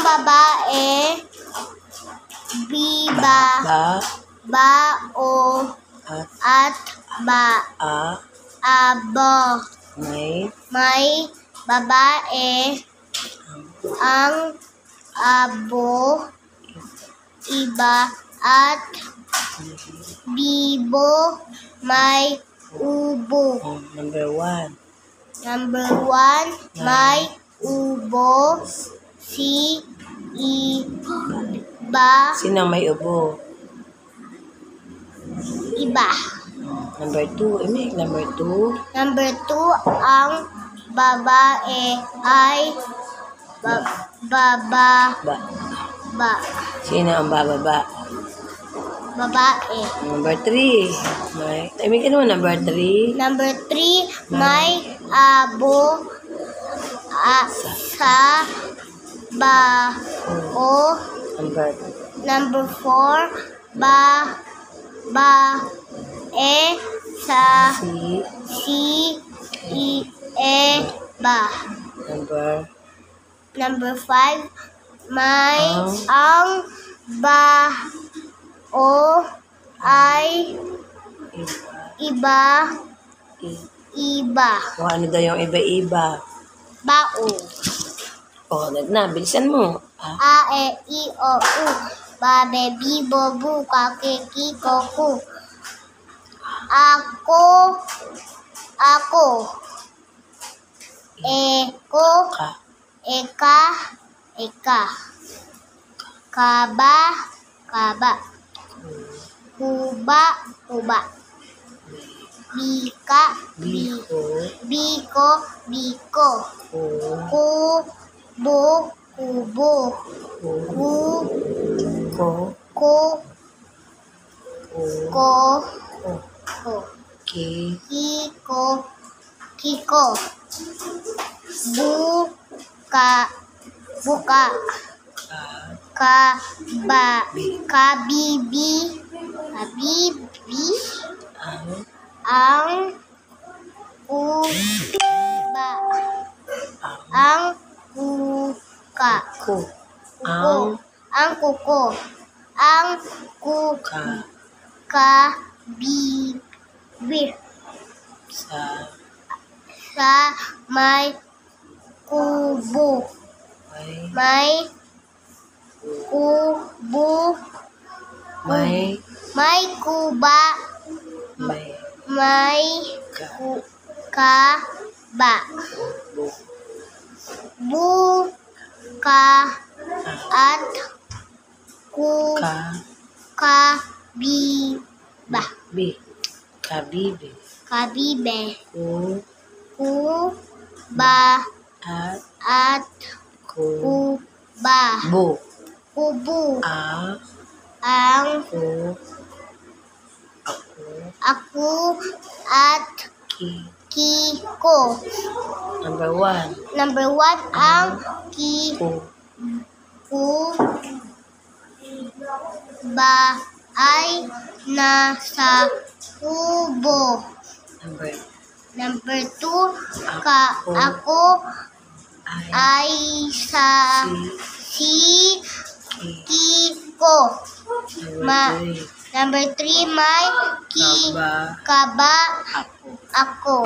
babae, biba, bao, at abo. May babae, ang abo, iba, at bibo, may ubo. Number 1. May ubo, si iba. Sino may ubo? Iba. Number 2. Number 2. Number 2, ang babae ay baba. Sino ang bababa? Babae. Number 3. Number 3. Number 3, may abo sa bao. Number 4, sa si iba. Number 5, may ang bao ay iba. O ano daw yung iba-iba? Bao. O, bilisan mo. A, E, I, O, U. Babe, bibo, bu, kake, kiko, ku. Ako. Eko. Eka. Kaba. Kuba. Bika. Biko. Kubo. Kiko. Buka. Kabibi. Ang uba. Ang kuka. Ang kuko. Ang bibir. Sa may kubo. May kubo. May kuba. May kaba. Buka at kabiba. Kabibe. Kuba at kuba. Kubo. Ang ako at kiko. Number 1. Ang ba ay nasa kubo. Number 2, ako ay sa kiko. Number 3, may kaba ako.